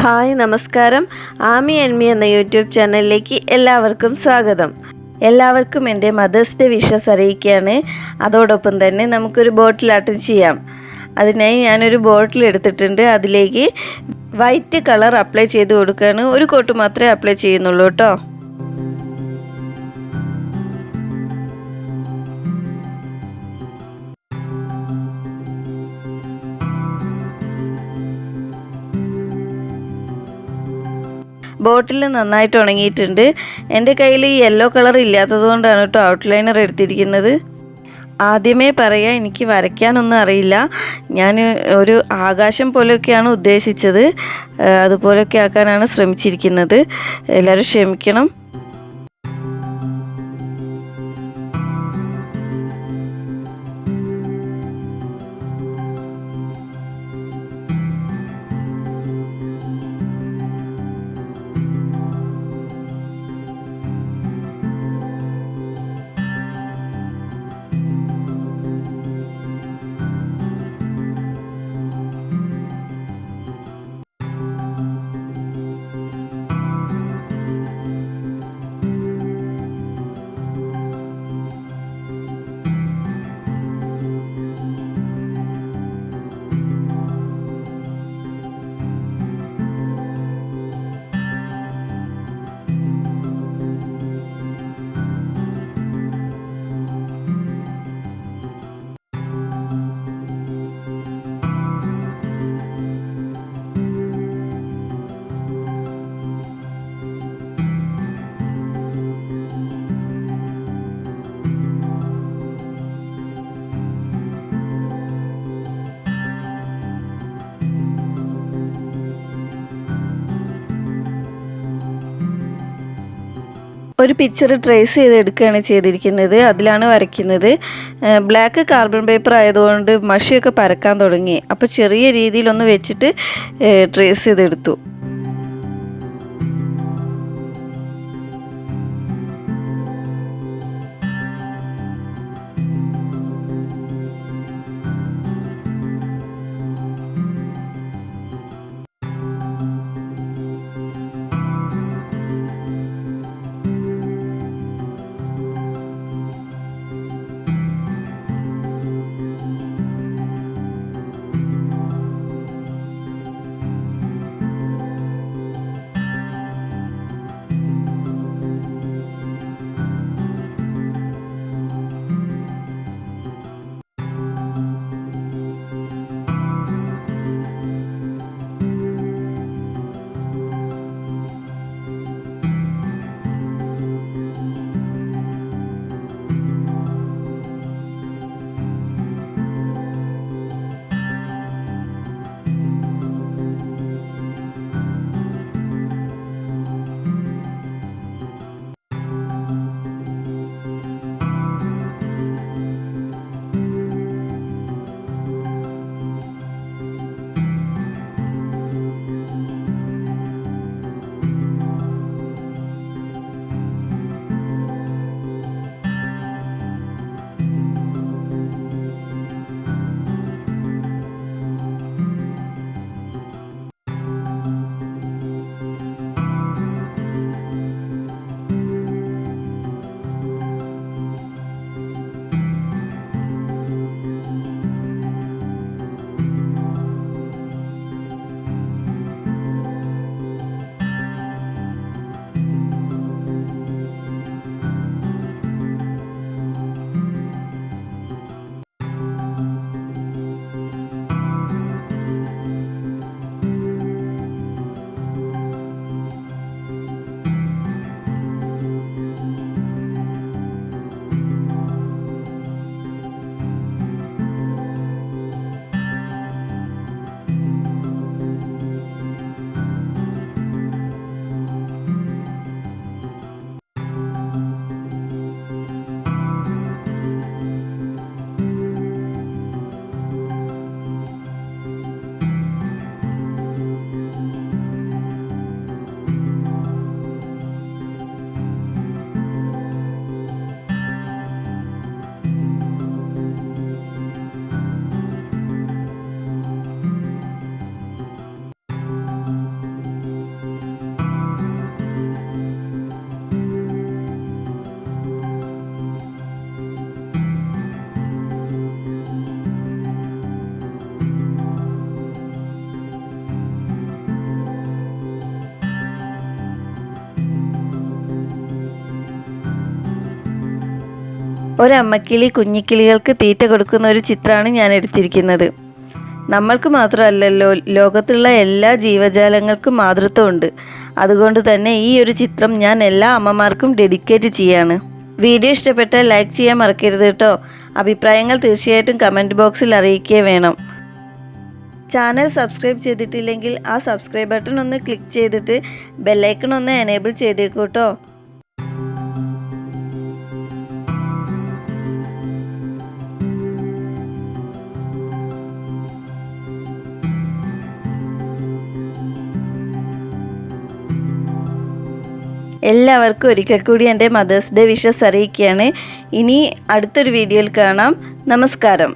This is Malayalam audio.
ഹായ് നമസ്കാരം. ആമി ആൻഡ് മീ എന്ന യൂട്യൂബ് ചാനലിലേക്ക് എല്ലാവർക്കും സ്വാഗതം. എല്ലാവർക്കും എൻ്റെ മദേഴ്സ് ഡേ വിഷസ് അറിയിക്കുകയാണ്. അതോടൊപ്പം തന്നെ നമുക്കൊരു ബോട്ടിൽ ആർട്ടും ചെയ്യാം. അതിനായി ഞാനൊരു ബോട്ടിൽ എടുത്തിട്ടുണ്ട്. അതിലേക്ക് വൈറ്റ് കളർ അപ്ലൈ ചെയ്ത് കൊടുക്കുകയാണ്. ഒരു കോട്ട് മാത്രമേ അപ്ലൈ ചെയ്യുന്നുള്ളൂ കേട്ടോ. ബോട്ടിൽ നന്നായിട്ട് ഉണങ്ങിയിട്ടുണ്ട്. എൻ്റെ കയ്യിൽ ഈ യെല്ലോ കളർ ഇല്ലാത്തത് കൊണ്ടാണ് കേട്ടോ ഔട്ട്ലൈനർ എടുത്തിരിക്കുന്നത്. ആദ്യമേ പറയാം, എനിക്ക് വരയ്ക്കാനൊന്നും അറിയില്ല. ഞാൻ ഒരു ആകാശം പോലെയൊക്കെയാണ് ഉദ്ദേശിച്ചത്. അതുപോലെയൊക്കെ ആക്കാനാണ് ശ്രമിച്ചിരിക്കുന്നത്. എല്ലാവരും ക്ഷമിക്കണം. ഒരു പിക്ചർ ട്രേസ് ചെയ്തെടുക്കുകയാണ് ചെയ്തിരിക്കുന്നത്. അതിലാണ് വരയ്ക്കുന്നത്. ബ്ലാക്ക് കാർബൺ പേപ്പർ ആയതുകൊണ്ട് മഷിയൊക്കെ പരക്കാൻ തുടങ്ങി. അപ്പോൾ ചെറിയ രീതിയിലൊന്ന് വെച്ചിട്ട് ട്രേസ് ചെയ്തെടുത്തു. ഒരമ്മക്കിളി കുഞ്ഞിക്കിളികൾക്ക് തീറ്റ കൊടുക്കുന്ന ഒരു ചിത്രമാണ് ഞാൻ എടുത്തിരിക്കുന്നത്. നമ്മൾക്ക് മാത്രമല്ലല്ലോ, ലോകത്തുള്ള എല്ലാ ജീവജാലങ്ങൾക്കും മാതൃത്വമുണ്ട്. അതുകൊണ്ട് തന്നെ ഈ ഒരു ചിത്രം ഞാൻ എല്ലാ അമ്മമാർക്കും ഡെഡിക്കേറ്റ് ചെയ്യാണ്. വീഡിയോ ഇഷ്ടപ്പെട്ടാൽ ലൈക്ക് ചെയ്യാൻ മറക്കരുത് കേട്ടോ. അഭിപ്രായങ്ങൾ തീർച്ചയായിട്ടും കമൻറ്റ് ബോക്സിൽ അറിയിക്കുക വേണം. ചാനൽ സബ്സ്ക്രൈബ് ചെയ്തിട്ടില്ലെങ്കിൽ ആ സബ്സ്ക്രൈബ് ബട്ടൺ ഒന്ന് ക്ലിക്ക് ചെയ്തിട്ട് ബെല്ലൈക്കൺ ഒന്ന് എനേബിൾ ചെയ്തേക്കൂ കേട്ടോ. എല്ലാവർക്കും ഒരിക്കൽ കൂടി എൻ്റെ മദേഴ്സ് ഡേ വിഷസ് അറിയിക്കുകയാണ്. ഇനി അടുത്തൊരു വീഡിയോയിൽ കാണാം. നമസ്കാരം.